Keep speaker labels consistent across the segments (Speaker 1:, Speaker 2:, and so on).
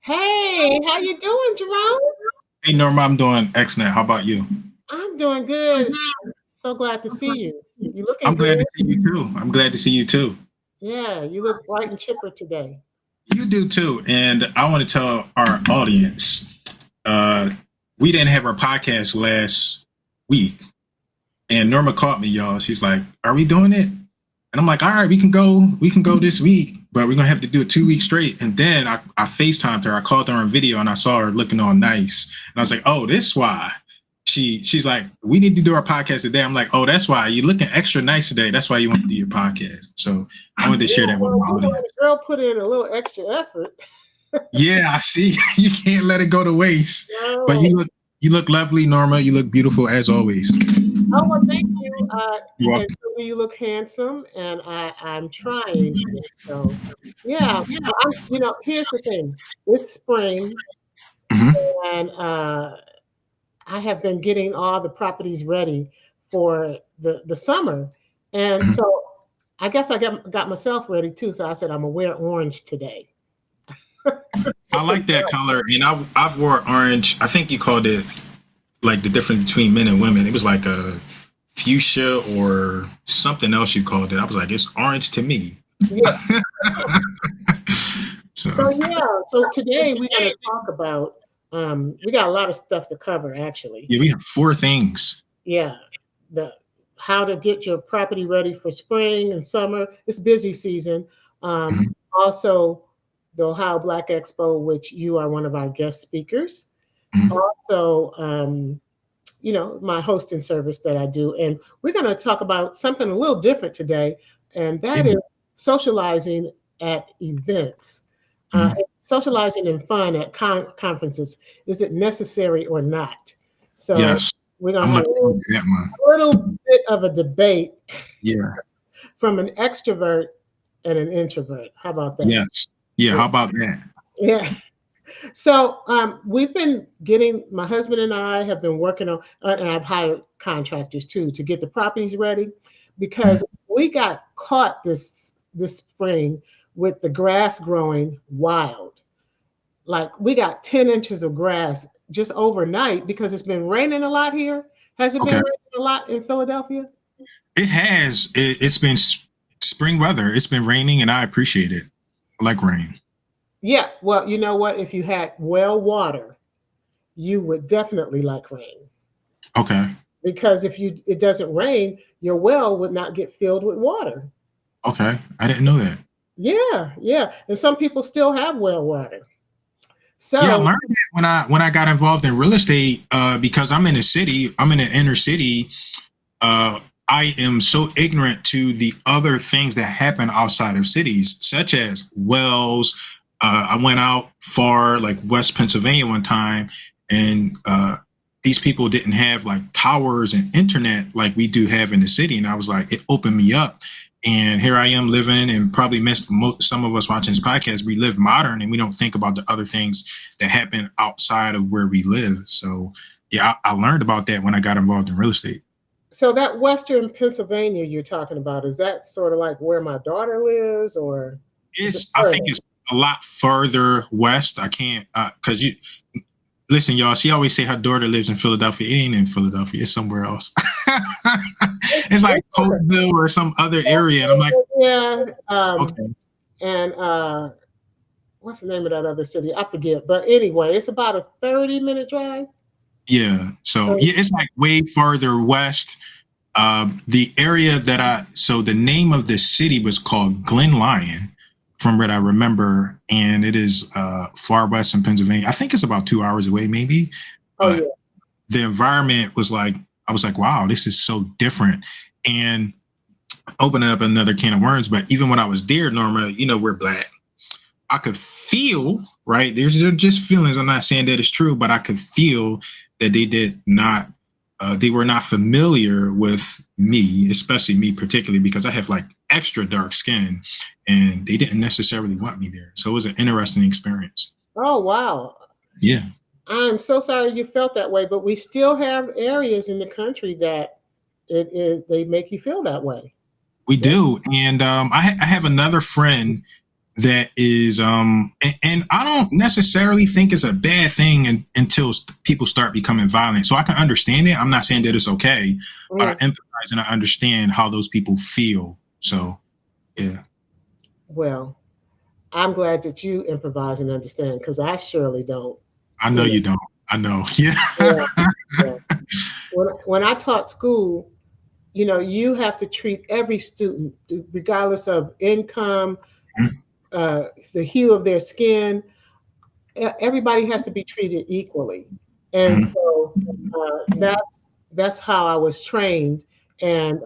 Speaker 1: Hey, how you doing, Jerome?
Speaker 2: Hey Norma, I'm doing excellent. How about you?
Speaker 1: I'm doing good. So glad to see you. You looking
Speaker 2: I'm glad
Speaker 1: good?
Speaker 2: to see you too. I'm glad to see you too.
Speaker 1: Yeah, you look bright and chipper today.
Speaker 2: You do too. And I want to tell our audience, uh, we didn't have our podcast last week. And Norma caught me, y'all. She's like, "Are we doing it?" And I'm like, "All right, we can go. We can go this week, but we're gonna have to do it 2 weeks straight." And then I FaceTimed her. I called her on video, and I saw her looking all nice. And I was like, "Oh, this is why." She's like, "We need to do our podcast today." I'm like, "Oh, that's why you're looking extra nice today. That's why you want to do your podcast." So I wanted to share
Speaker 1: Yeah,
Speaker 2: that with
Speaker 1: well,
Speaker 2: my
Speaker 1: the
Speaker 2: audience.
Speaker 1: girl put in a little extra effort.
Speaker 2: Yeah, I see. You can't let it go to waste. But
Speaker 1: No.
Speaker 2: you look lovely, Norma. You look beautiful as always.
Speaker 1: Oh, well, thank you.
Speaker 2: You're
Speaker 1: And
Speaker 2: welcome.
Speaker 1: so you look handsome, and I'm trying. So, yeah. Well, here's the thing. It's spring,
Speaker 2: Mhm.
Speaker 1: and I have been getting all the properties ready for the summer, and
Speaker 2: Mhm.
Speaker 1: so I guess I got myself ready too. So I said I'm gonna wear orange today.
Speaker 2: I like that color, and I've wore orange. I think you called it like the difference between men and women. It was like a fuchsia or something else you called it. I was like, it's orange to me.
Speaker 1: Yeah.
Speaker 2: So
Speaker 1: So yeah. So today we're gonna talk about. We got a lot of stuff to cover actually.
Speaker 2: yeah, we have four things.
Speaker 1: Yeah. The how to get your property ready for spring and summer. It's busy season.
Speaker 2: Mhm.
Speaker 1: Also, the Ohio Black Expo, which you are one of our guest speakers.
Speaker 2: Mhm.
Speaker 1: Also, my hosting service that I do. And we're going to talk about something a little different today, and
Speaker 2: Yeah.
Speaker 1: that is socializing at events.
Speaker 2: Mhm.
Speaker 1: Socializing and fun at conferences. Is it necessary or not? So
Speaker 2: Yes,
Speaker 1: we're going
Speaker 2: I'm
Speaker 1: to have
Speaker 2: looking forward to that one.
Speaker 1: a little bit of a debate
Speaker 2: Yeah.
Speaker 1: from an extrovert and an introvert. How about that?
Speaker 2: Yes. Yeah.
Speaker 1: Yeah.
Speaker 2: How about that?
Speaker 1: Yeah. So we've been getting, my husband and I have been working on, and I've hired contractors too to get the properties ready because
Speaker 2: Mhm.
Speaker 1: we got caught this spring with the grass growing wild. Like we got 10 inches of grass just overnight because it's been raining a lot here. Has it been
Speaker 2: Okay.
Speaker 1: raining a lot in Philadelphia?
Speaker 2: It has. It's been spring weather. It's been raining, and I appreciate it. I like rain.
Speaker 1: Yeah. Well, you know what? If you had well water, you would definitely like rain.
Speaker 2: Okay.
Speaker 1: Because if it doesn't rain, your well would not get filled with water.
Speaker 2: Okay. I didn't know that.
Speaker 1: Yeah, yeah. And some people still have well water.
Speaker 2: Yeah, I
Speaker 1: So,
Speaker 2: learned that when I got involved in real estate because I'm in a city. I'm in an inner city. Uh, I am so ignorant to the other things that happen outside of cities, such as wells. I went out far, like West Pennsylvania, one time, and these people didn't have like towers and internet like we do have in the city. And I was like, it opened me up. And here I am living, and probably some of us watching this podcast. We live modern, and we don't think about the other things that happen outside of where we live. So, yeah, I learned about that when I got involved in real estate.
Speaker 1: so that Western Pennsylvania you're talking about, is that sort of like where my daughter lives, or is it
Speaker 2: I
Speaker 1: further?
Speaker 2: think it's a lot further west. I can't because you listen, y'all. She always say her daughter lives in Philadelphia. It ain't in Philadelphia. It's somewhere else. It's like
Speaker 1: It's further.
Speaker 2: Cokeville or some other area, and I'm like,
Speaker 1: Yeah.
Speaker 2: okay,
Speaker 1: And what's the name of that other city? I forget. But anyway, it's about a 30-minute drive.
Speaker 2: yeah. So
Speaker 1: So,
Speaker 2: yeah, it's like way farther west. The area that so the name of the city was called Glen Lyon, from what I remember, and it is far west in Pennsylvania. I think it's about 2 hours away, maybe.
Speaker 1: oh,
Speaker 2: But
Speaker 1: yeah.
Speaker 2: the environment was like, I was like, wow, this is so different. And opening up another can of worms. But even when I was there, Norma, we're black. I could feel, right? There's just feelings. I'm not saying that it's true, but I could feel that they were not familiar with me, especially me particularly because I have like extra dark skin, and they didn't necessarily want me there. So it was an interesting experience.
Speaker 1: Oh, wow.
Speaker 2: Yeah,
Speaker 1: I'm so sorry you felt that way, but we still have areas in the country that they make you feel that way.
Speaker 2: we
Speaker 1: Yeah.
Speaker 2: do. And I have another friend. that is and I don't necessarily think it's a bad thing until people start becoming violent. So I can understand it. I'm not saying that it's okay, but I
Speaker 1: Mm.
Speaker 2: empathize and I understand how those people feel. So yeah.
Speaker 1: Well, I'm glad that you improvise and understand because I surely don't.
Speaker 2: I know
Speaker 1: You know,
Speaker 2: you don't. I know. Yeah.
Speaker 1: yeah, yeah. When I taught school, you have to treat every student, regardless of income, uh, the hue of their skin. Everybody has to be treated equally, and
Speaker 2: Mhm.
Speaker 1: so that's how I was trained, and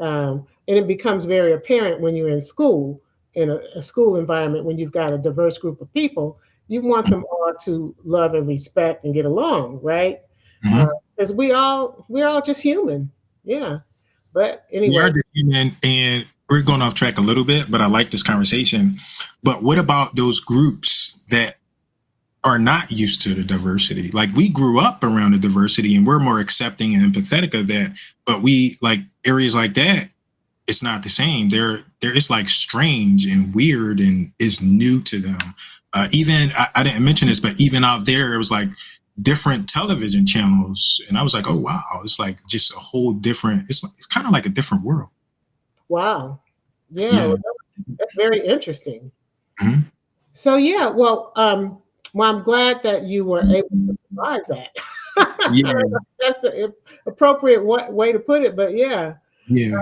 Speaker 1: it becomes very apparent when you're in school, in a school environment, when you've got a diverse group of people, you want them all to love and respect and get along, right?
Speaker 2: Mhm.
Speaker 1: Because we're all just human, yeah. But
Speaker 2: We are
Speaker 1: anyway,
Speaker 2: just human, and we're going off track a little bit, but I like this conversation. But what about those groups that are not used to the diversity? Like we grew up around the diversity and we're more accepting and empathetic of that. But we like areas like that, it's not the same. They're it's like strange and weird and is new to them. Even I didn't mention this, but even out there, it was like different television channels, and I was like, oh wow, it's like just a whole different. It's kind of like a different world.
Speaker 1: wow, yeah, well,
Speaker 2: Yeah.
Speaker 1: that's very interesting.
Speaker 2: Mhm.
Speaker 1: So yeah, well, I'm glad that you were able to survive that.
Speaker 2: Yeah.
Speaker 1: That's an appropriate way to put it, but yeah.
Speaker 2: Yeah.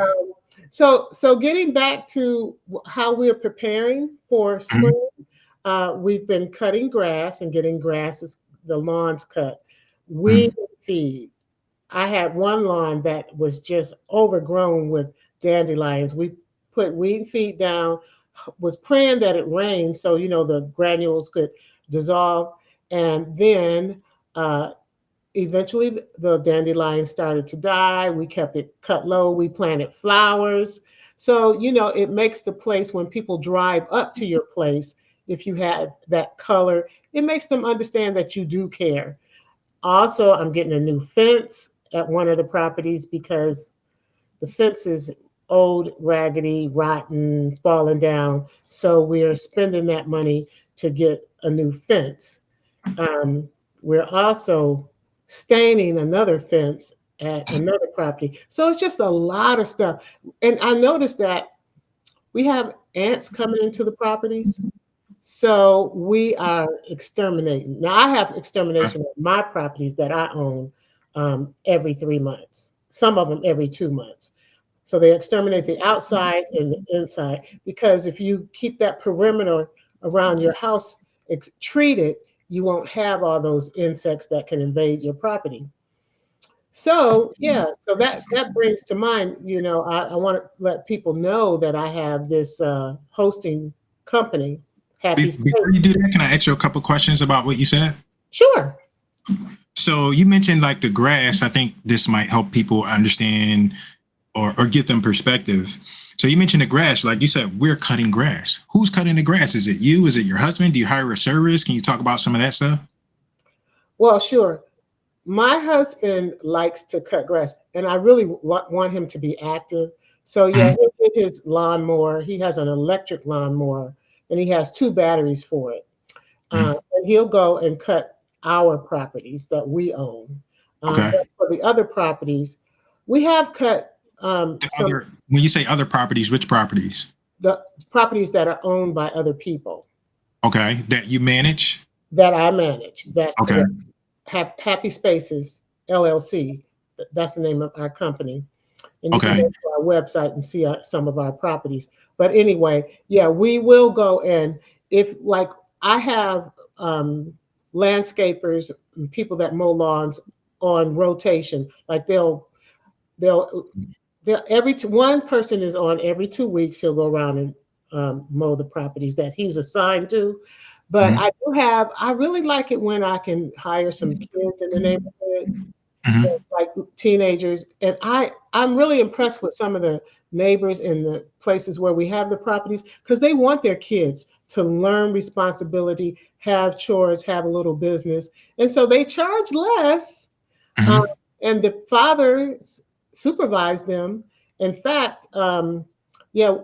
Speaker 1: So getting back to how we're preparing for
Speaker 2: Mhm.
Speaker 1: spring, we've been cutting grass and getting the lawns cut. We
Speaker 2: Mhm.
Speaker 1: feed. I had one lawn that was just overgrown with dandelions. We put weed and feed down, was praying that it rained so the granules could dissolve, and then uh, eventually the dandelion started to die. We kept it cut low. We planted flowers. So, it makes the place, when people drive up to your place, if you have that color, it makes them understand that you do care. Also, I'm getting a new fence at one of the properties because the fence is old, raggedy, rotten, falling down. So we're spending that money to get a new fence. Um, we're also staining another fence at another property. So it's just a lot of stuff. And I noticed that we have ants coming into the properties. So we are exterminating. Now I have extermination of my properties that I own every 3 months, some of them every 2 months. So they exterminate the outside and the inside because if you keep that perimeter around your house treated, you won't have all those insects that can invade your property. So yeah, so that brings to mind, I want to let people know that I have this hosting company, Happy
Speaker 2: Before you
Speaker 1: Space.
Speaker 2: do that, can I ask you a couple questions about what you said?
Speaker 1: Sure.
Speaker 2: So you mentioned like the grass. I think this might help people understand or give them perspective. So you mentioned the grass, like you said, we're cutting grass. Who's cutting the grass? Is it you? Is it your husband? Do you hire a service? Can you talk about some of that stuff?
Speaker 1: Well, sure. My husband likes to cut grass, and I really want him to be active. So yeah,
Speaker 2: Mhm.
Speaker 1: he'll get his lawnmower. He has an electric lawnmower, and he has two batteries for it.
Speaker 2: Mhm.
Speaker 1: And he'll go and cut our properties that we own.
Speaker 2: Okay.
Speaker 1: But for the other properties, we have cut
Speaker 2: The
Speaker 1: some
Speaker 2: other, when you say other properties, which properties?
Speaker 1: the properties that are owned by other people
Speaker 2: Okay, that you manage.
Speaker 1: that I manage. That's
Speaker 2: Okay.
Speaker 1: correct. Happy Spaces LLC. That's the name of our company. And you can
Speaker 2: Okay.
Speaker 1: go to our website and see some of our properties. But anyway, yeah, we will go in. If like I have landscapers and people that mow lawns on rotation, like they'll one person is on every 2 weeks. He'll go around and mow the properties that he's assigned to. But
Speaker 2: Mhm.
Speaker 1: I really like it when I can hire some kids in the neighborhood,
Speaker 2: Mhm.
Speaker 1: like teenagers. And I'm really impressed with some of the neighbors in the places where we have the properties because they want their kids to learn responsibility, have chores, have a little business. And so they charge less, uh,
Speaker 2: Mhm.
Speaker 1: and the fathers supervise them. In fact, yeah,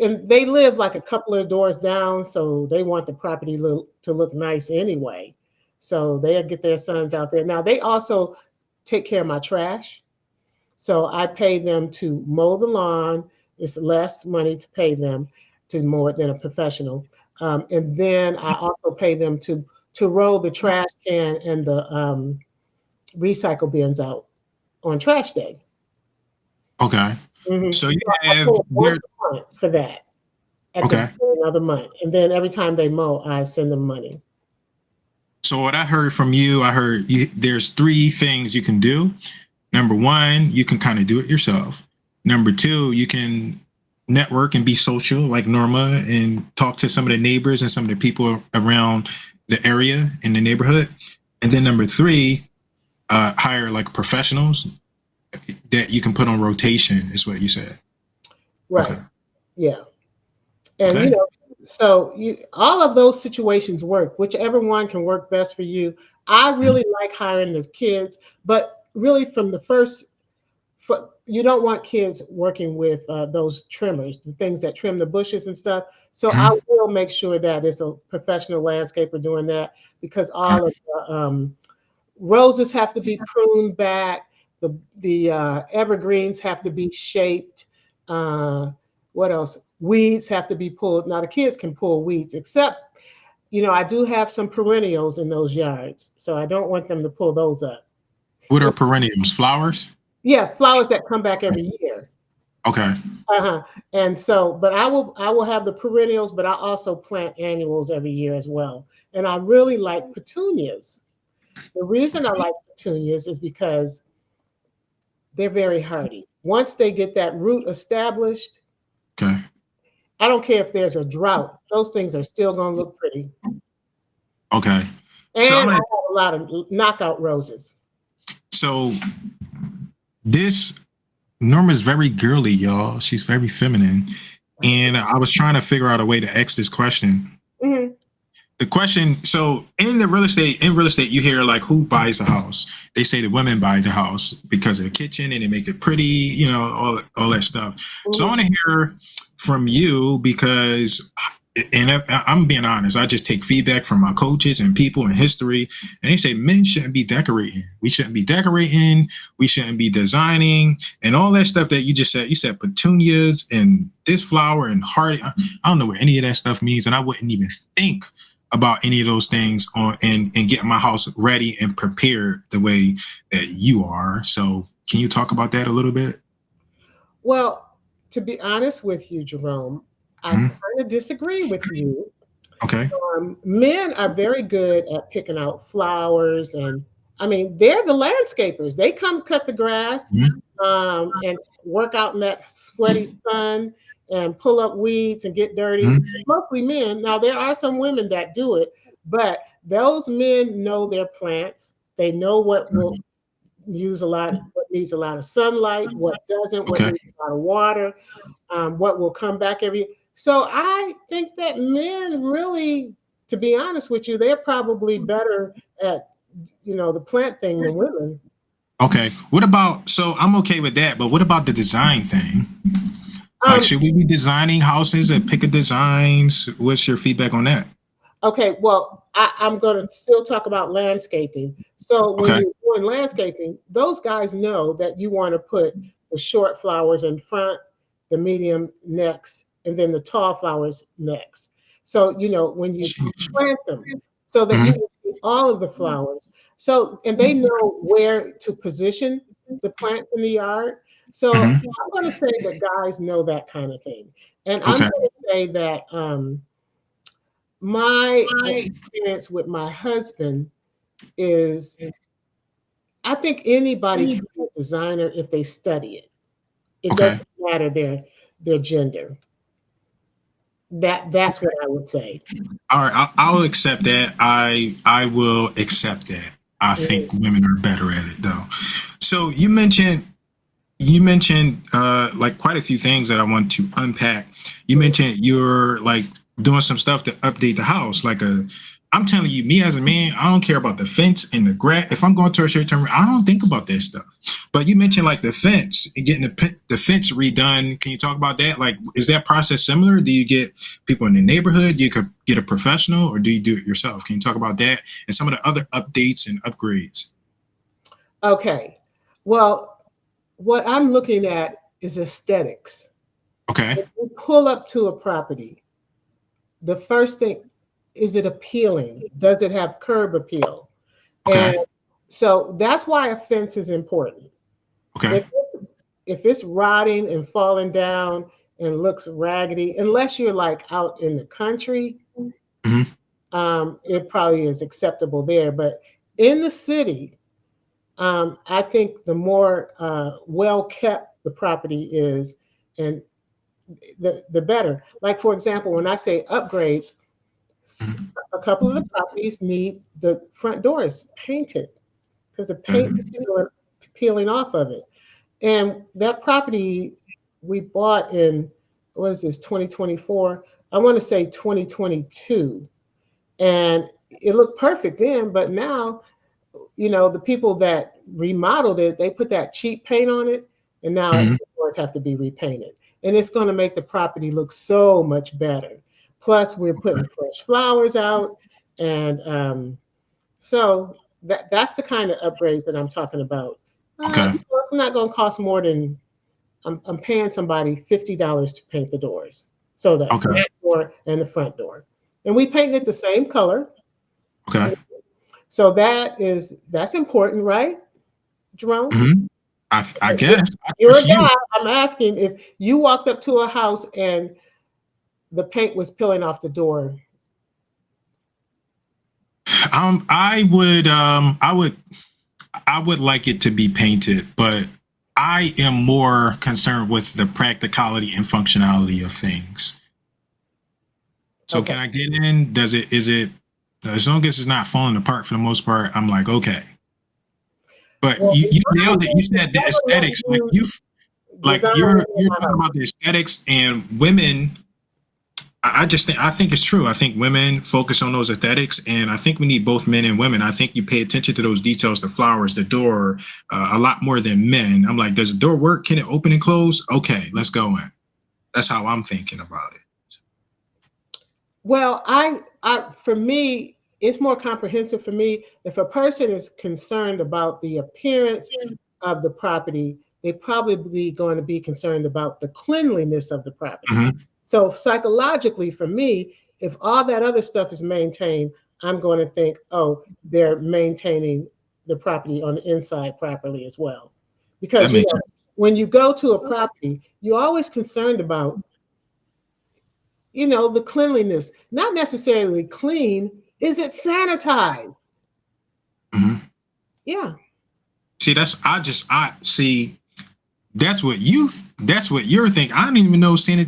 Speaker 1: And they live like a couple of doors down, so they want the property to look nice anyway. So they'll get their sons out there. Now they also take care of my trash. So I pay them to mow the lawn. It's less money to pay them to mow it than a professional. And then I also pay them to roll the trash can and the recycle bins out on trash day.
Speaker 2: Okay. So you
Speaker 1: So I
Speaker 2: have
Speaker 1: pay
Speaker 2: there.
Speaker 1: once a month for that at the
Speaker 2: Okay.
Speaker 1: beginning of the month. And then every time they mow, I send them money.
Speaker 2: So what I heard from you, there's three things you can do. Number one, you can kind of do it yourself. Number two, you can network and be social like Norma and talk to some of the neighbors and some of the people around the area in the neighborhood. And then number three, hire like professionals that you can put on rotation is what you said.
Speaker 1: Right.
Speaker 2: Okay.
Speaker 1: Yeah. And
Speaker 2: Okay.
Speaker 1: so all of those situations work. Whichever one can work best for you. I really like hiring the kids, but really from the first, you don't want kids working with those trimmers, the things that trim the bushes and stuff. So I
Speaker 2: Mhm.
Speaker 1: will make sure that it's a professional landscaper doing that, because
Speaker 2: Okay.
Speaker 1: all of the roses have to be pruned back. The evergreens have to be shaped. What else? Weeds have to be pulled. Now the kids can pull weeds, except I do have some perennials in those yards, so I don't want them to pull those up.
Speaker 2: What are perennials? Flowers?
Speaker 1: Yeah, flowers that come back every year.
Speaker 2: Okay.
Speaker 1: Uh-huh. And so, but I will have the perennials, but I also plant annuals every year as well. And I really like petunias. The reason I like petunias is because they're very hardy. Once they get that root established,
Speaker 2: Okay.
Speaker 1: I don't care if there's a drought, those things are still going to look pretty.
Speaker 2: Okay. So
Speaker 1: And I have a lot of knockout roses.
Speaker 2: so this Norma's very girly, y'all. She's very feminine. And I was trying to figure out a way to ask this question.
Speaker 1: Mm-hmm.
Speaker 2: The question, so in real estate, you hear like who buys the house? They say the women buy the house because of the kitchen and they make it pretty, all that stuff.
Speaker 1: Mm-hmm.
Speaker 2: So I want to hear from you because, and I'm being honest, I just take feedback from my coaches and people in history, and they say men shouldn't be decorating. We shouldn't be decorating. We shouldn't be designing and all that stuff that you just said. You said petunias and this flower and heart. I don't know what any of that stuff means, and I wouldn't even think about any of those things and getting my house ready and prepared the way that you are. So can you talk about that a little bit?
Speaker 1: Well, to be honest with you, Jerome, I kind of disagree with you.
Speaker 2: Okay.
Speaker 1: Men are very good at picking out flowers, and I mean, they're the landscapers. They come cut the grass and work out in that sweaty sun and pull up weeds and get dirty. Mostly men. Now, there are some women that do it, but those men know their plants. They know what will what needs a lot of sunlight, what doesn't, what
Speaker 2: Okay.
Speaker 1: needs a lot of water, what will come back every. So I think that men really, to be honest with you, they're probably better at the plant thing than women.
Speaker 2: Okay. What about, so I'm okay with that, but what about the design thing? Like, should we be designing houses and pick a designs? What's your feedback on that?
Speaker 1: Okay, well, I'm going to still talk about landscaping. So when
Speaker 2: Okay.
Speaker 1: you're doing landscaping, those guys know that you want to put the short flowers in front, the medium next, and then the tall flowers next. So, when you plant them, so that you can see all of the flowers. So, and they know where to position the plants in the yard. So I'm going to say that guys know that kind of thing. And I'm
Speaker 2: Okay.
Speaker 1: going to say that my experience with my husband is I think anybody can be a designer if they study it. It
Speaker 2: Okay.
Speaker 1: doesn't matter their gender. That's what I would say.
Speaker 2: All right. I'll accept that. I will accept that. I think women are better at it though. So you mentioned like quite a few things that I want to unpack. You mentioned you're like doing some stuff to update the house, like I'm telling you, me as a man, I don't care about the fence and the grass. If I'm going to a short term, I don't think about that stuff. But you mentioned like the fence and getting the fence redone. Can you talk about that? Like, is that process similar? Do you get people in the neighborhood? You could get a professional, or do you do it yourself? Can you talk about that and some of the other updates and upgrades?
Speaker 1: Okay. Well, what I'm looking at is aesthetics.
Speaker 2: Okay.
Speaker 1: If you pull up to a property, the first thing, is it appealing? Does it have curb appeal?
Speaker 2: Okay.
Speaker 1: And so that's why a fence is important.
Speaker 2: Okay.
Speaker 1: If it's rotting and falling down and looks raggedy, unless you're like out in the country,
Speaker 2: Mm-hmm.
Speaker 1: it probably is acceptable there. But in the city, I think the more well kept the property is, and the better. Like for example, when I say upgrades,
Speaker 2: Mm-hmm.
Speaker 1: a couple of the properties need the front doors painted because the paint is peeling off of it. And that property we bought in, what is this, 2024? I want to say 2022. And it looked perfect then, but now, the people that remodeled it, they put that cheap paint on it, and now
Speaker 2: Mm-hmm.
Speaker 1: the doors have to be repainted. And it's going to make the property look so much better. Plus, we're putting fresh flowers out. And so that's the kind of upgrades that I'm talking about.
Speaker 2: Okay.
Speaker 1: It's not going to cost more than I'm paying somebody $50 to paint the doors. So the
Speaker 2: Okay.
Speaker 1: back door and the front door. And we paint it the same color.
Speaker 2: Okay.
Speaker 1: So that's important, right, Jerome?
Speaker 2: Mm-hmm. I
Speaker 1: If
Speaker 2: guess. I
Speaker 1: you're
Speaker 2: guess
Speaker 1: a
Speaker 2: you.
Speaker 1: guy, I'm asking if you walked up to a house and the paint was peeling off the door.
Speaker 2: I would like it to be painted, but I am more concerned with the practicality and functionality of things. So
Speaker 1: Okay.
Speaker 2: can I get in? Is it, as long as it's not falling apart for the most part, I'm like, okay. But
Speaker 1: Well,
Speaker 2: you
Speaker 1: design
Speaker 2: nailed it. You said the aesthetics. Like
Speaker 1: use
Speaker 2: you like
Speaker 1: design
Speaker 2: you're
Speaker 1: in my
Speaker 2: talking
Speaker 1: house.
Speaker 2: about the aesthetics and women. I think it's true. I think women focus on those aesthetics, and I think we need both men and women. I think you pay attention to those details, the flowers, the door, a lot more than men. I'm like, does the door work? Can it open and close? Okay, let's go in. That's how I'm thinking about it.
Speaker 1: Well, for me, it's more comprehensive for me. If a person is concerned about the appearance of the property, they're probably going to be concerned about the cleanliness of the property.
Speaker 2: Mm-hmm.
Speaker 1: So psychologically, for me, if all that other stuff is maintained, I'm going to think, oh, they're maintaining the property on the inside properly as well.
Speaker 2: That
Speaker 1: Because
Speaker 2: makes sense.
Speaker 1: when you go to a property, you're always concerned about the cleanliness, not necessarily clean. Is it sanitized?
Speaker 2: Mm-hmm.
Speaker 1: Yeah.
Speaker 2: See, I see. That's what you're thinking. I didn't even know being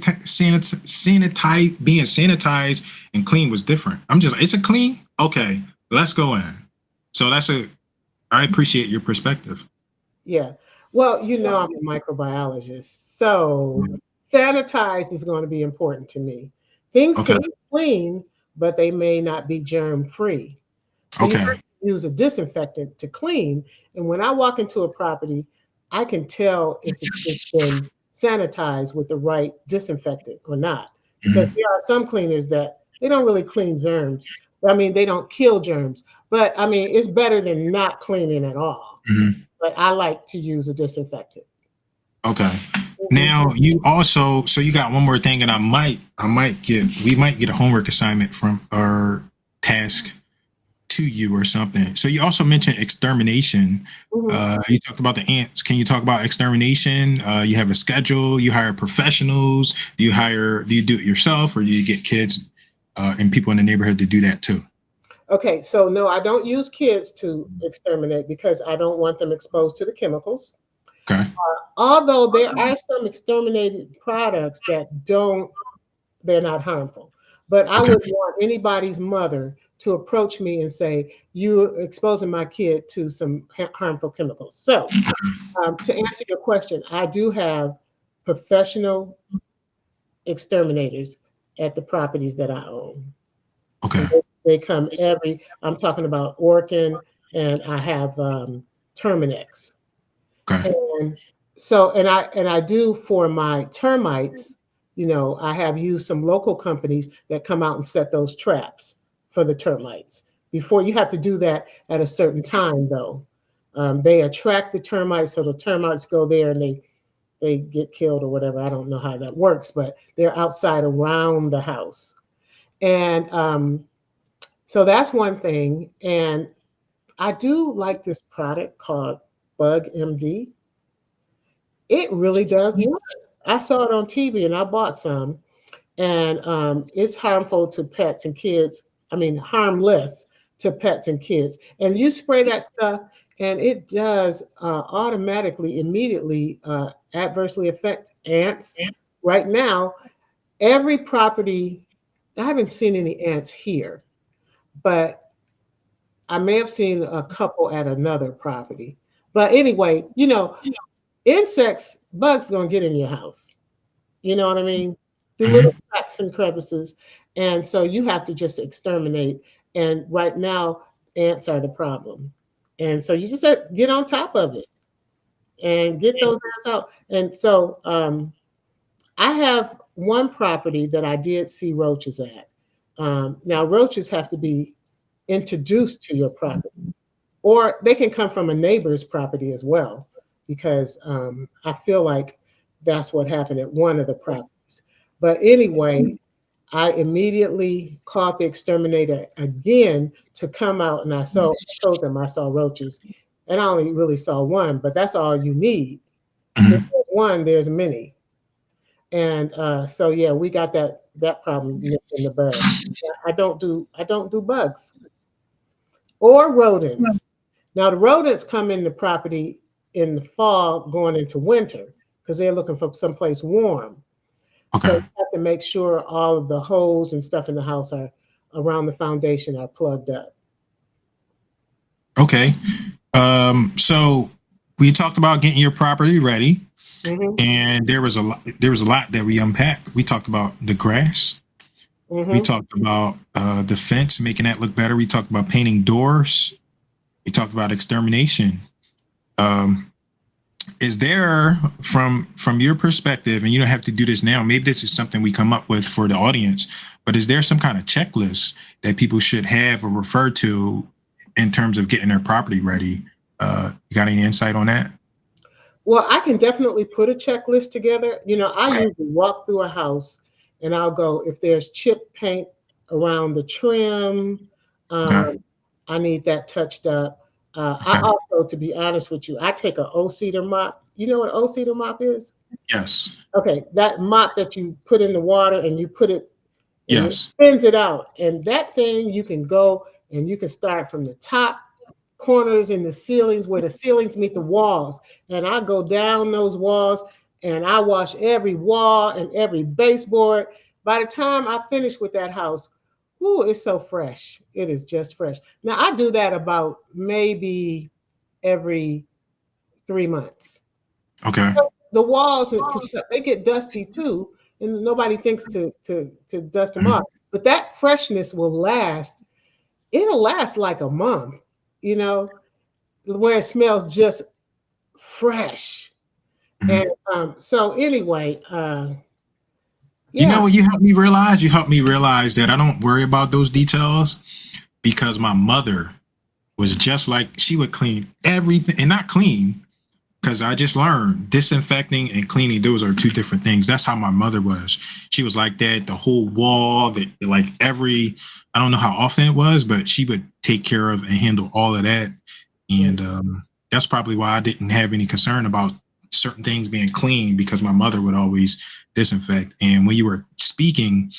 Speaker 2: sanitized and clean was different. I'm just, it's a clean. Okay, let's go in. So I appreciate your perspective.
Speaker 1: Yeah. Well, I'm a microbiologist. So sanitized is going to be important to me. Things
Speaker 2: Okay.
Speaker 1: can be clean, but they may not be germ free. So you
Speaker 2: Okay.
Speaker 1: have to use a disinfectant to clean. And when I walk into a property, I can tell if it's been sanitized with the right disinfectant or not. Because
Speaker 2: Mm-hmm.
Speaker 1: there are some cleaners that they don't really clean germs. I mean, they don't kill germs. But I mean, it's better than not cleaning at all.
Speaker 2: Mm-hmm.
Speaker 1: But I like to use a disinfectant.
Speaker 2: Okay.
Speaker 1: Mhm.
Speaker 2: Now you also, so you got one more thing, and we might get a homework assignment from our task to you or something. So you also mentioned extermination.
Speaker 1: Mhm.
Speaker 2: You talked about the ants. Can you talk about extermination? You have a schedule. You hire professionals. Do you do it yourself, or do you get kids and people in the neighborhood to do that too?
Speaker 1: Okay, so no, I don't use kids to exterminate because I don't want them exposed to the chemicals.
Speaker 2: Okay.
Speaker 1: Although there are some exterminated products that they're not harmful. But I
Speaker 2: Okay.
Speaker 1: wouldn't want anybody's mother to approach me and say, you're exposing my kid to some harmful chemicals. So, to answer your question, I do have professional exterminators at the properties that I own.
Speaker 2: Okay.
Speaker 1: And They come I'm talking about Orkin, and I have Terminex.
Speaker 2: Okay.
Speaker 1: And so, and I do for my termites, I have used some local companies that come out and set those traps for the termites. Before you have to do that at a certain time, though. They attract the termites, so the termites go there and they get killed or whatever. I don't know how that works, but they're outside around the house. And so that's one thing. And I do like this product called Bug MD. It really does work. I saw it on TV and I bought some, and it's harmful to pets and kids. I mean, harmless to pets and kids. And you spray that stuff, and it does automatically, immediately adversely affect ants. Right now, every property, I haven't seen any ants here, but I may have seen a couple at another property. But anyway, insects, bugs gonna get in your house. You know what I mean? The little
Speaker 2: Hmm.
Speaker 1: cracks and crevices. And so you have to just exterminate. And right now, ants are the problem. And so you just have to get on top of it and get those ants out. And so I have one property that I did see roaches at. Now, roaches have to be introduced to your property, or they can come from a neighbor's property as well, because I feel like that's what happened at one of the properties. But anyway, I immediately called the exterminator again to come out, and told them I saw roaches, and I only really saw one, but that's all you need. If
Speaker 2: Hmm.
Speaker 1: there's one, there's many. And so yeah, we got that problem nipped in the bud. I don't do bugs or rodents. Now the rodents come in the property in the fall, going into winter, because they're looking for someplace warm. So
Speaker 2: Okay.
Speaker 1: you have to make sure all of the holes and stuff in the house are around the foundation are plugged up.
Speaker 2: Okay. So we talked about getting your property ready,
Speaker 1: Hmm.
Speaker 2: and there was a lot that we unpacked. We talked about the grass. We
Speaker 1: Hmm.
Speaker 2: talked about the fence, making that look better. We talked about painting doors. We talked about extermination. Um, is there, from your perspective, and you don't have to do this now, maybe this is something we come up with for the audience, but is there some kind of checklist that people should have or refer to in terms of getting their property ready? You got any insight on that?
Speaker 1: Well, I can definitely put a checklist together. I
Speaker 2: Okay.
Speaker 1: usually walk through a house and I'll go, if there's chip paint around the trim,
Speaker 2: Okay.
Speaker 1: um, I need that touched up. I
Speaker 2: Okay.
Speaker 1: also, to be honest with you, I take a O-cedar mop. You know what O-cedar mop is?
Speaker 2: Yes.
Speaker 1: Okay, that mop that you put in the water and you put it and it
Speaker 2: Yes.
Speaker 1: spins it out. And that thing, you can go and you can start from the top corners in the ceilings, where the ceilings meet the walls. And I go down those walls and I wash every wall and every baseboard. By the time I finish with that house, ooh, it's so fresh. It is just fresh. Now I do that about maybe every 3 months.
Speaker 2: Okay.
Speaker 1: The walls, because they get dusty too, and nobody thinks to dust them
Speaker 2: Mhm.
Speaker 1: off. But that freshness will last. It'll last like a month, you know, where it smells just fresh. And
Speaker 2: Mhm.
Speaker 1: so anyway,
Speaker 2: You
Speaker 1: yeah.
Speaker 2: know what you helped me realize? You helped me realize that I don't worry about those details because my mother was just like, she would clean everything, and not clean, because I just learned disinfecting and cleaning, those are two different things. That's how my mother was. She was like that, the whole wall, that like I don't know how often it was, but she would take care of and handle all of that. And that's probably why I didn't have any concern about certain things being clean, because my mother would always disinfect. And when you were speaking,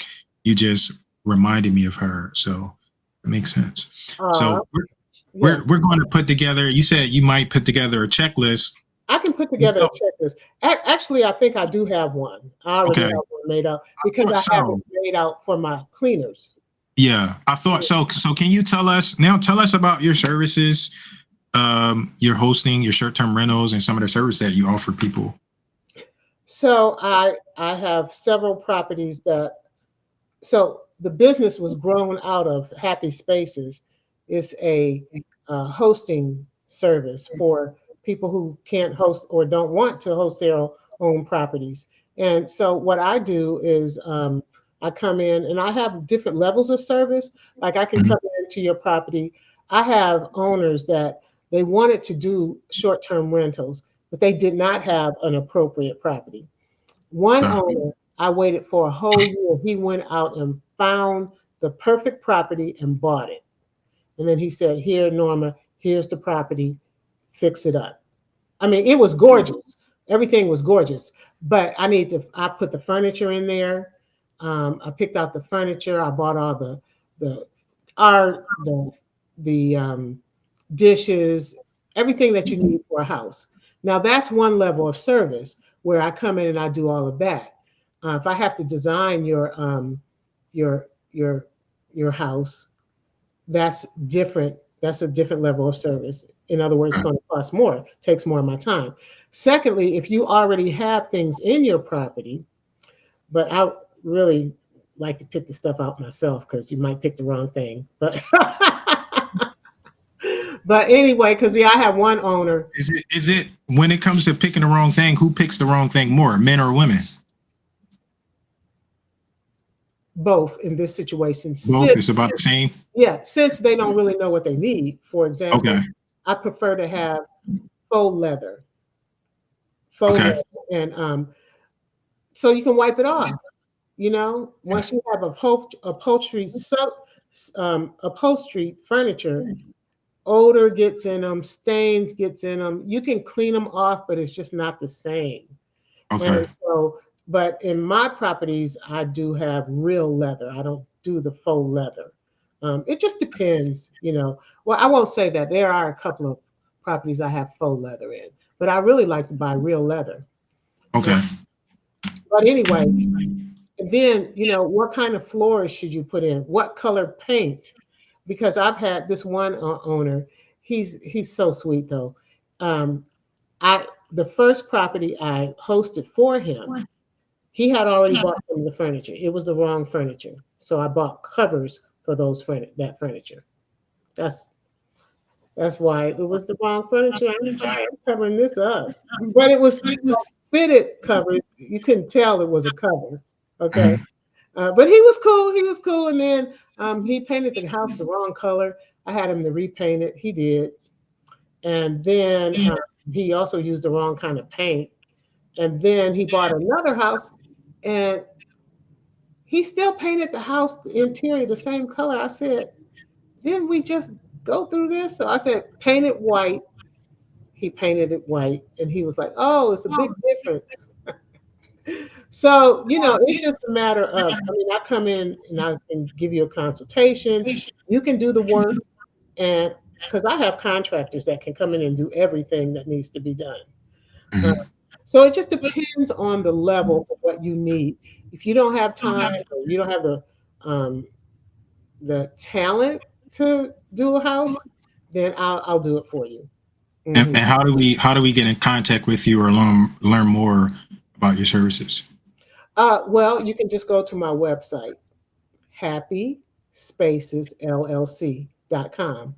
Speaker 2: you just reminded me of her. So it makes sense.
Speaker 1: uh
Speaker 2: So we're,
Speaker 1: yeah,
Speaker 2: we're, we're going to put together, you said you might put together a checklist.
Speaker 1: I can put together a checklist. Actually, I think I do have one. I already
Speaker 2: Okay.
Speaker 1: have one made out,
Speaker 2: I
Speaker 1: because
Speaker 2: thought
Speaker 1: I have it
Speaker 2: so.
Speaker 1: made out for my cleaners.
Speaker 2: Yeah, I thought so. So can you tell us about your services, your hosting, your short-term rentals, and some of the service that you offer people?
Speaker 1: So I have several properties that, so the business was grown out of Happy Spaces. It's a hosting service for people who can't host or don't want to host their own properties. And so what I do is I come in and I have different levels of service. Like I can
Speaker 2: Mhm.
Speaker 1: come into your property. I have owners that they wanted to do short-term rentals, but they did not have an appropriate property. One
Speaker 2: Okay.
Speaker 1: owner, I waited for a whole year. He went out and found the perfect property and bought it. And then he said, "Here, Norma, here's the property, fix it up." I mean, it was gorgeous. Everything was gorgeous. But I put the furniture in there. I picked out the furniture. I bought all the art, the dishes, everything that you need for a house. Now that's one level of service where I come in and I do all of that. If I have to design your your your house, that's different. That's a different level of service. In other words, it's going to cost more, takes more of my time. Secondly, if you already have things in your property, but I really like to pick the stuff out myself because you might pick the wrong thing. But but anyway, because yeah, I have one owner.
Speaker 2: Is it when it comes to picking the wrong thing, who picks the wrong thing more, men or women?
Speaker 1: Both in this situation.
Speaker 2: Both. It's about the same.
Speaker 1: Yeah, since they don't really know what they need. For example,
Speaker 2: Okay.
Speaker 1: I prefer to have faux leather, faux
Speaker 2: Okay.
Speaker 1: leather, and so you can wipe it off. You know,
Speaker 2: Yeah.
Speaker 1: once you have upholstery furniture, odor gets in them, stains gets in them. You can clean them off, but it's just not the same.
Speaker 2: Okay.
Speaker 1: And so, but in my properties, I do have real leather. I don't do the faux leather. It just depends, you know. Well, I won't say that. There are a couple of properties I have faux leather in, but I really like to buy real leather. And,
Speaker 2: Okay.
Speaker 1: but anyway, and then, you know, what kind of floors should you put in? What color paint? Because I've had this one owner. He's so sweet though. Um, I the first property I hosted for him, he had already bought some of the furniture. It was the wrong furniture, so I bought covers for that furniture. That's that's why it was the wrong furniture. I'm sorry, I'm covering this up, but it was fitted covers. You couldn't tell it was a cover. Okay.
Speaker 2: Mhm.
Speaker 1: But he was cool. He was cool. And then he painted the house the wrong color. I had him to repaint it. He did. And then he also used the wrong kind of paint. And then he bought another house and he still painted the house, the interior, the same color. I said, didn't we just go through this? So I said, paint it white. He painted it white. And he was like, oh, it's a big difference. So, you know, it's just a matter of, I mean, I come in and I can give you a consultation. You can do the work. And because I have contractors that can come in and do everything that needs to be done. Uh,
Speaker 2: Mhm.
Speaker 1: so it just depends on the level of what you need. If you don't have time or you don't have um, the talent to do a house, then I'll do it for you.
Speaker 2: And,
Speaker 1: Mhm.
Speaker 2: and how do we get in contact with you or learn more about your services?
Speaker 1: Well, you can just go to my website, happyspacesllc.com.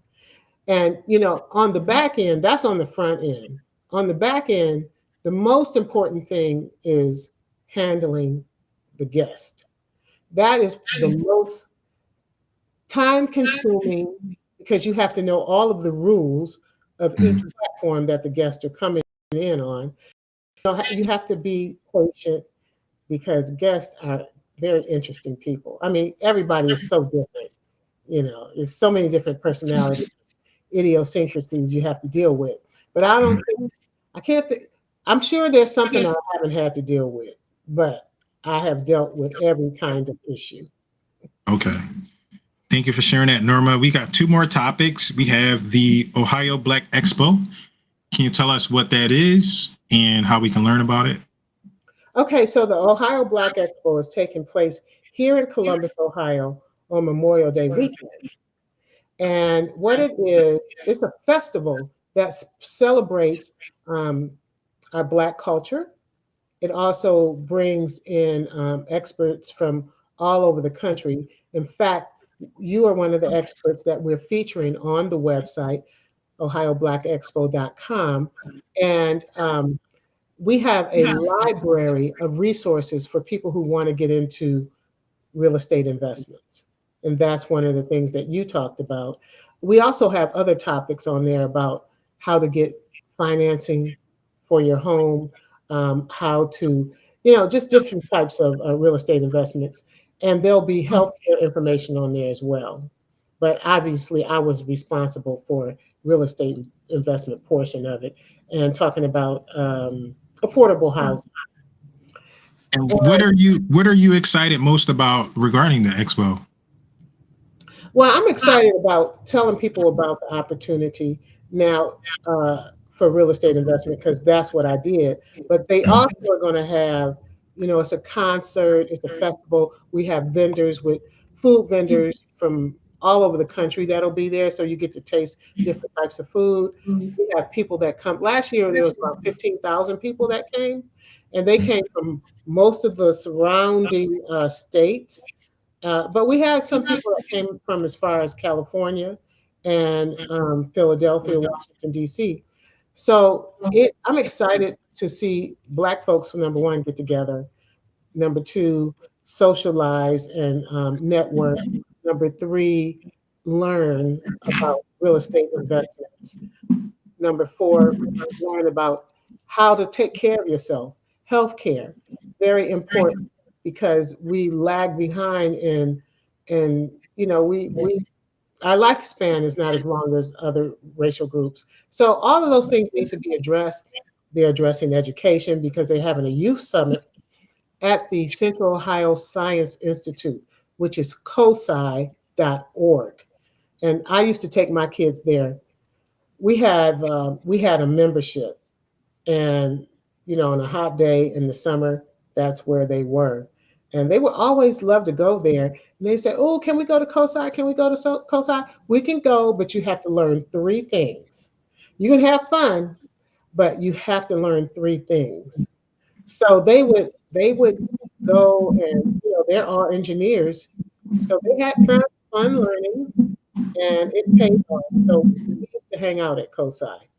Speaker 1: And you know, on the back end, that's on the front end. On the back end, the most important thing is handling the guest. That is the most time consuming because you have to know all of the rules of each
Speaker 2: Mhm.
Speaker 1: platform that the guests are coming in on. You have to be patient because guests are very interesting people. I mean, everybody is so different. You know, there's so many different personalities, idiosyncrasies you have to deal with. But I don't
Speaker 2: Mhm.
Speaker 1: think, I can't think, I'm sure there's something I haven't had to deal with, but I have dealt with every kind of issue.
Speaker 2: Okay. Thank you for sharing that, Norma. We got two more topics. We have the Ohio Black Expo. Can you tell us what that is and how we can learn about it?
Speaker 1: Okay, so the Ohio Black Expo is taking place here in Columbus, Ohio on Memorial Day weekend. And what it is, it's a festival that celebrates our Black culture. It also brings in experts from all over the country. In fact, you are one of the experts that we're featuring on the website, ohioblackexpo.com. And we have a library of resources for people who want to get into real estate investments. And that's one of the things that you talked about. We also have other topics on there about how to get financing for your home, how to, just different types of real estate investments. And there'll be healthcare information on there as well. But obviously, I was responsible for real estate investment portion of it and talking about affordable housing.
Speaker 2: And what are you excited most about regarding the expo?
Speaker 1: Well, I'm excited about telling people about the opportunity now for real estate investment because that's what I did. But they also are going to have, it's a concert, it's a festival. We have vendors with food vendors from all over the country that'll be there. So you get to taste different types of food. We have people that come. Last year, there was about 15,000 people that came, and they came from most of the surrounding states, but we had some people that came from as far as California and Philadelphia, Washington, D.C. So I'm excited to see Black folks, number one, get together. Number two, socialize and network. Number three, learn about real estate investments. Number four, learn about how to take care of yourself. Healthcare, very important because we lag behind in we our lifespan is not as long as other racial groups. So all of those things need to be addressed. They're addressing education because they're having a youth summit at the Central Ohio Science Institute, which is cosi.org. And I used to take my kids there. We had a membership, and on a hot day in the summer, that's where they were, and they would always love to go there. And they say, "Oh, can we go to COSI? Can we go to COSI?" We can go, but you have to learn three things. You can have fun, but you have to learn three things. So they would go, and they're all engineers, so they had fun learning, and it paid off. So we used to hang out at COSI.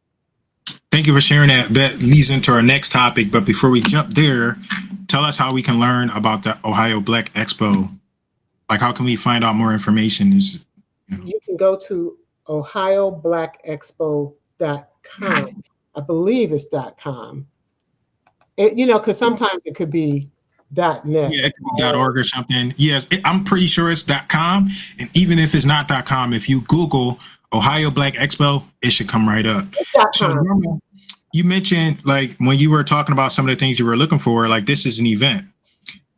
Speaker 2: Thank you for sharing that. That leads into our next topic. But before we jump there, tell us how we can learn about the Ohio Black Expo. Like, how can we find out more information?
Speaker 1: You can go to ohioblackexpo.com. I believe it's .com. Because sometimes it could be .net.
Speaker 2: Yeah, it could be .org or something. Yes, I'm pretty sure it's .com. And even if it's not .com, if you Google Ohio Black Expo, it should come right up.
Speaker 1: It's
Speaker 2: So,
Speaker 1: .com.
Speaker 2: Norma, you mentioned, like, when you were talking about some of the things you were looking for, like, this is an event.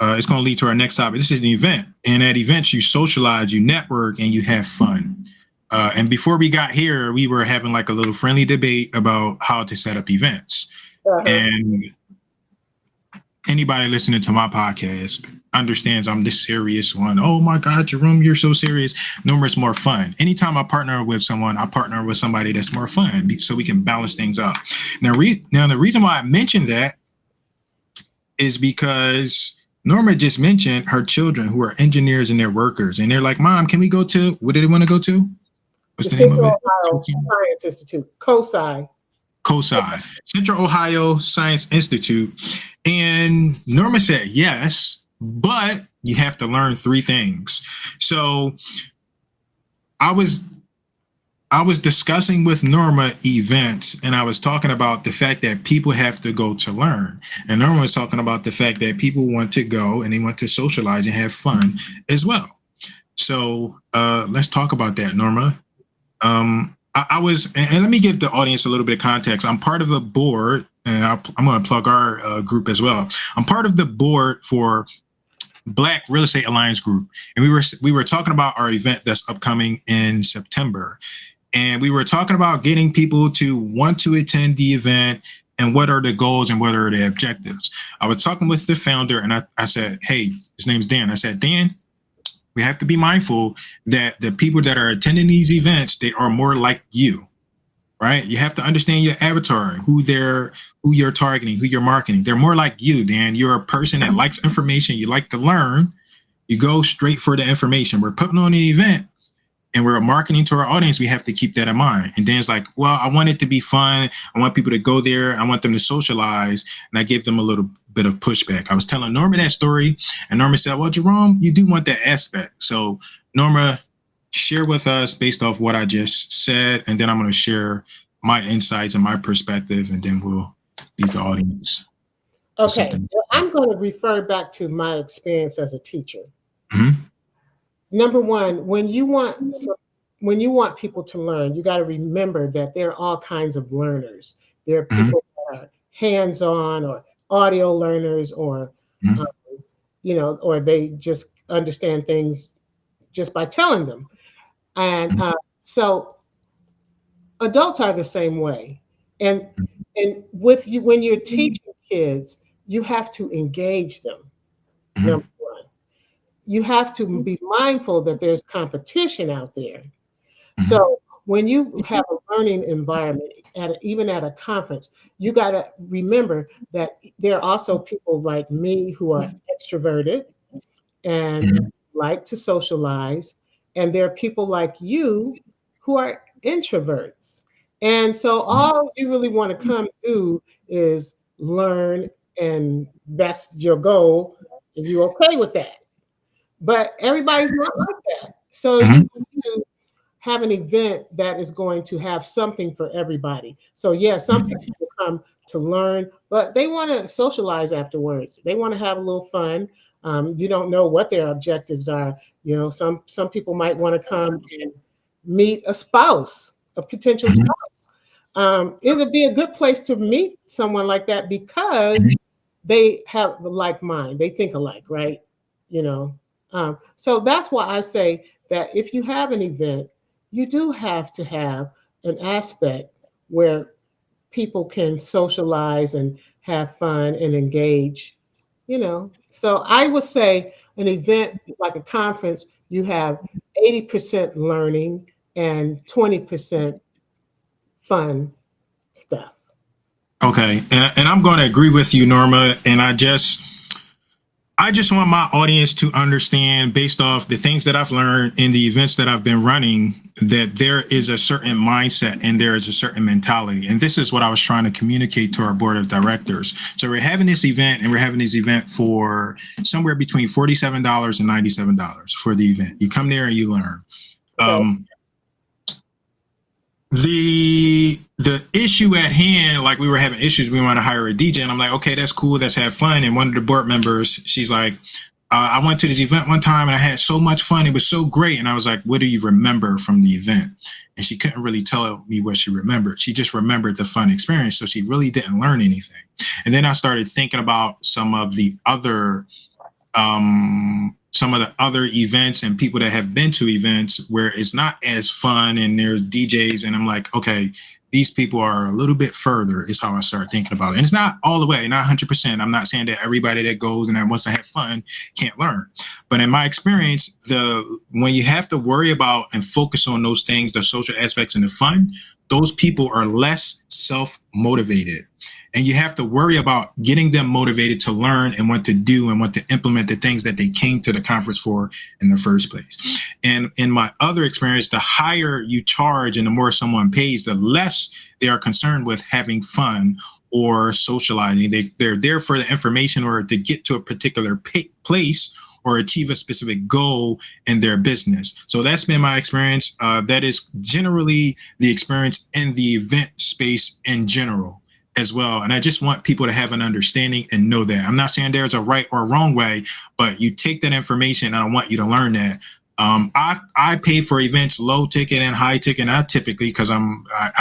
Speaker 2: It's going to lead to our next topic. This is an event. And at events, you socialize, you network, and you have fun. And before we got here, we were having like a little friendly debate about how to set up events. And anybody listening to my podcast understands I'm this serious one. Oh my God, Jerome, you're so serious. Norma's more fun. Anytime I partner with someone, I partner with somebody that's more fun so we can balance things out. Now, the reason why I mentioned that is because Norma just mentioned her children who are engineers and they're workers. And they're like, Mom, can we go to, what do they want to go to? What's the name of it?
Speaker 1: Ohio Science Institute, COSI.
Speaker 2: COSI, Central Ohio Science Institute. And Norma said, yes, but you have to learn three things. So I was discussing with Norma events, and I was talking about the fact that people have to go to learn. And Norma was talking about the fact that people want to go and they want to socialize and have fun as well. So let's talk about that, Norma. I was, and let me give the audience a little bit of context. I'm part of the board, and I'm going to plug our group as well. I'm part of the board for Black Real Estate Alliance Group, and we were talking about our event that's upcoming in September, and we were talking about getting people to want to attend the event and what are the goals and what are the objectives. I was talking with the founder, and I said, "Hey, his name's Dan." I said, "Dan, we have to be mindful that the people that are attending these events, they are more like you, right? You have to understand your avatar, who you're targeting, who you're marketing. They're more like you, Dan. You're a person that likes information. You like to learn. You go straight for the information. We're putting on an event and we're marketing to our audience. We have to keep that in mind. And then it's like, well, I want it to be fun. I want people to go there. I want them to socialize. And I gave them a little bit of pushback. I was telling Norma that story, and Norma said, well, Jerome, you do want that aspect. So Norma, share with us based off what I just said, and then I'm going to share my insights and my perspective, and then we'll leave the audience.
Speaker 1: Okay, well, I'm going to refer back to my experience as a teacher.
Speaker 2: Mm-hmm.
Speaker 1: Number one, when you want people to learn, you got to remember that there are all kinds of learners. There are people that are hands-on or audio learners, or or they just understand things just by telling them. And so adults are the same way. And with you, when you're teaching kids, you have to engage them. Number one, you have to be mindful that there's competition out there. So when you have a learning environment, even at a conference, you got to remember that there are also people like me who are extroverted and like to socialize, and there are people like you who are introverts. And so all you really want to come do is learn, and that's your goal, and you're okay with that. But everybody's not like that. So you need to have an event that is going to have something for everybody. So yeah, some people come to learn, but they want to socialize afterwards. They want to have a little fun. You don't know what their objectives are. Some people might want to come and meet a spouse, a potential spouse. It'd be a good place to meet someone like that because they have a like mind. They think alike, right? So that's why I say that if you have an event, you do have to have an aspect where people can socialize and have fun and engage. So I would say an event like a conference, you have 80% learning and 20% fun stuff.
Speaker 2: Okay, and I'm going to agree with you, Norma. And I just want my audience to understand, based off the things that I've learned in the events that I've been running, that there is a certain mindset and there is a certain mentality. And this is what I was trying to communicate to our board of directors. So we're having this event, and we're having this event for somewhere between $47 and $97 for the event. You come there and you learn. Okay. The issue at hand, like we were having issues, we want to hire a DJ, and I'm like, okay, that's cool, let's have fun. And one of the board members, she's like, I went to this event one time and I had so much fun, it was so great. And I was like, what do you remember from the event? And she couldn't really tell me what she remembered. She just remembered the fun experience, so she really didn't learn anything. And then I started thinking about some of the other events and people that have been to events where it's not as fun and there's DJs, and I'm like, okay, these people are a little bit further, is how I start thinking about it. And it's not all the way, not 100%. I'm not saying that everybody that goes and that wants to have fun can't learn. But in my experience, when you have to worry about and focus on those things, the social aspects and the fun, those people are less self-motivated. And you have to worry about getting them motivated to learn and want to do and want to implement the things that they came to the conference for in the first place. And in my other experience, the higher you charge and the more someone pays, the less they are concerned with having fun or socializing. They're there for the information or to get to a particular place or achieve a specific goal in their business. So that's been my experience. That is generally the experience in the event space in general as well. And I just want people to have an understanding and know that. I'm not saying there's a right or wrong way, but you take that information and I want you to learn that. I pay for events, low ticket and high ticket. And I typically, because I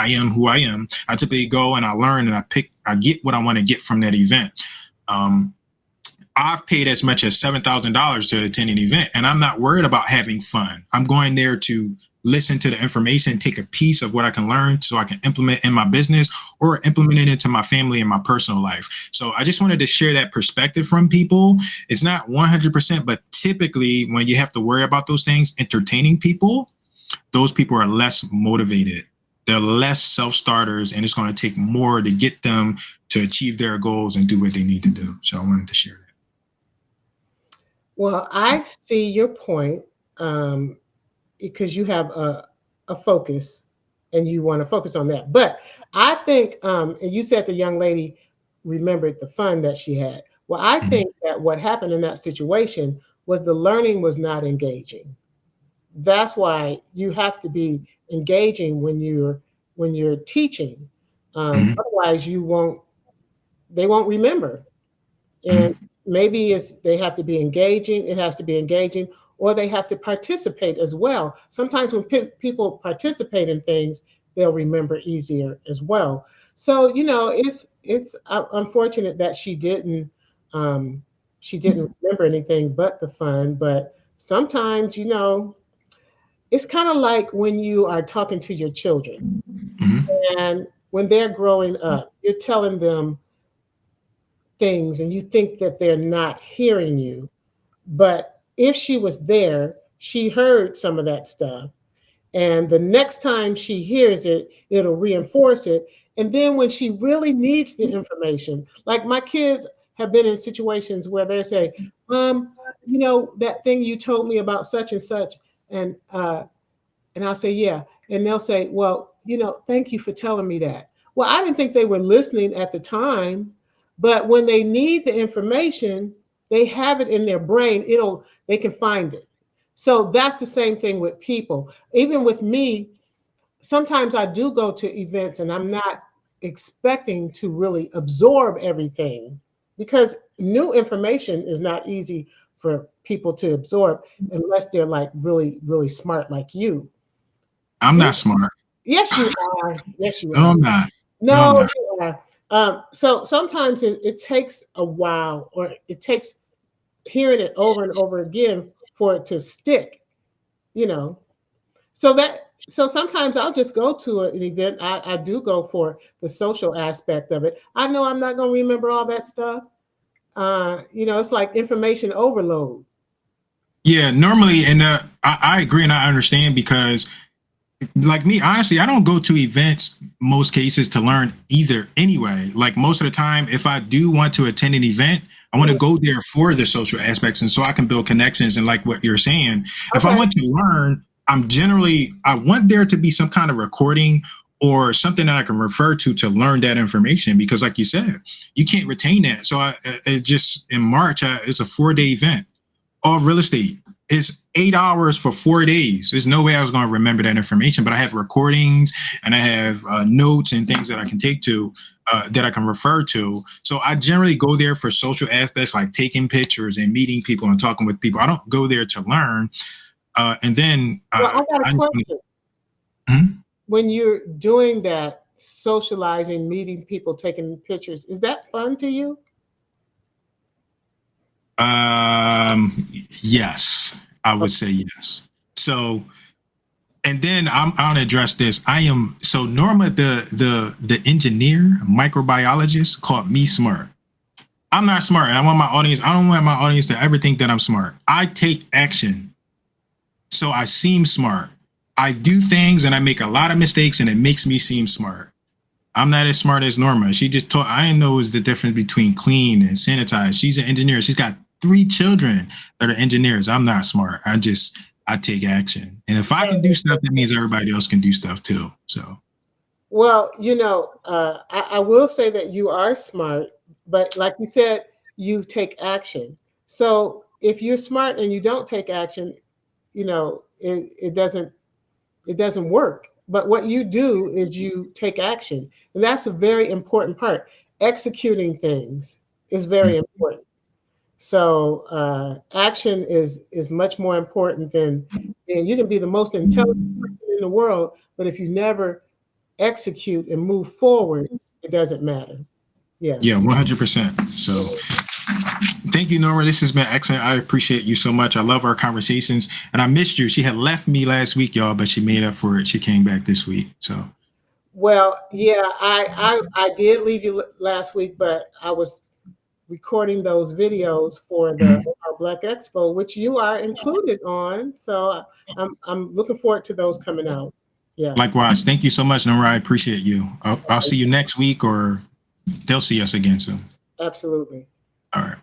Speaker 2: am who I am, I typically go and I learn and I get what I want to get from that event. I've paid as much as $7,000 to attend an event, and I'm not worried about having fun. I'm going there to listen to the information, take a piece of what I can learn so I can implement in my business or implement it into my family and my personal life. So I just wanted to share that perspective from people. It's not 100%, but typically when you have to worry about those things, entertaining people, those people are less motivated. They're less self-starters, and it's going to take more to get them to achieve their goals and do what they need to do. So I wanted to share that.
Speaker 1: Well, I see your point, um, because you have a focus and you want to focus on that. But I think, and you said the young lady remembered the fun that she had. Well, I
Speaker 2: Mhm.
Speaker 1: think that what happened in that situation was the learning was not engaging. That's why you have to be engaging when you're teaching.
Speaker 2: Mhm.
Speaker 1: Otherwise, you won't. They won't remember. And
Speaker 2: Mhm.
Speaker 1: maybe it's they have to be engaging, it has to be engaging, or they have to participate as well. Sometimes when people participate in things, they'll remember easier as well. So it's unfortunate that um, she didn't remember anything but the fun. But sometimes it's kind of like when you are talking to your children
Speaker 2: Mhm.
Speaker 1: and when they're growing up, you're telling them things and you think that they're not hearing you. But if she was there, she heard some of that stuff. And the next time she hears it, it'll reinforce it. And then when she really needs the information, like my kids have been in situations where they say, that thing you told me about such and such. And and I'll say, yeah. And they'll say, well, thank you for telling me that. Well, I didn't think they were listening at the time, but when they need the information, they have it in their brain. They can find it. So that's the same thing with people. Even with me, sometimes I do go to events and I'm not expecting to really absorb everything because new information is not easy for people to absorb unless they're like really, really smart like you.
Speaker 2: I'm not smart.
Speaker 1: Yes, you are. Yes, you
Speaker 2: No,
Speaker 1: are.
Speaker 2: I'm not. No, I'm
Speaker 1: No,
Speaker 2: not.
Speaker 1: you are. So sometimes it takes a while, or it takes hearing it over and over again for it to stick. You know. So sometimes I'll just go to an event. I do go for the social aspect of it. I know I'm not going to remember all that stuff. It's like information overload.
Speaker 2: Yeah, normally, and I agree and I understand because like me, honestly, I don't go to events most cases to learn either anyway. Like most of the time, if I do want to attend an event, I want to
Speaker 1: Mhm.
Speaker 2: go there for the social aspects and so I can build connections. And like what you're saying, if I
Speaker 1: Okay.
Speaker 2: want to learn, I want there to be some kind of recording or something that I can refer to learn that information because like you said, you can't retain that. So it just in March, it's a 4-day event of real estate. It's 8 hours for 4 days. There's no way I was going to remember that information, but I have recordings and I have notes and things that I can take to that I can refer to. So I generally go there for social aspects like taking pictures and meeting people and talking with people. I don't go there to learn. And then
Speaker 1: Well, I got a
Speaker 2: I just want
Speaker 1: question.
Speaker 2: to,
Speaker 1: When you're doing that, socializing, meeting people, taking pictures, is that fun to you?
Speaker 2: yes, I would
Speaker 1: Okay.
Speaker 2: say yes. So and then I want to address this. I am so Norma, the engineer, microbiologist, called me smart. I'm not smart, and I want my audience. I don't want my audience to ever think that I'm smart. I take action, so I seem smart. I do things, and I make a lot of mistakes, and it makes me seem smart. I'm not as smart as Norma. She just taught. I didn't know it was the difference between clean and sanitize. She's an engineer. She's got 3 children that are engineers. I'm not smart. I take action, and if I can do stuff, that means everybody else can do stuff too. So
Speaker 1: Well, I will say that you are smart, but like you said, you take action. So if you're smart and you don't take action, it doesn't work. But what you do is you take action, and that's a very important part. Executing things is very important. So action is much more important than, and you can be the most intelligent person in the world, but if you never execute and move forward, it doesn't matter. Yeah.
Speaker 2: yeah, 100%. So thank you, Norma. This has been excellent. I appreciate you so much. I love our conversations, and I missed you. She had left me last week, y'all, but she made up for it. She came back this week. So
Speaker 1: Well, yeah, I did leave you last week, but I was recording those videos for the
Speaker 2: mhm.
Speaker 1: our Black Expo, which you are included on. So I'm looking forward to those coming out. Yeah,
Speaker 2: Likewise, thank you so much, Norma. I appreciate you. I'll see you next week, or they'll see us again soon.
Speaker 1: absolutely.
Speaker 2: All right.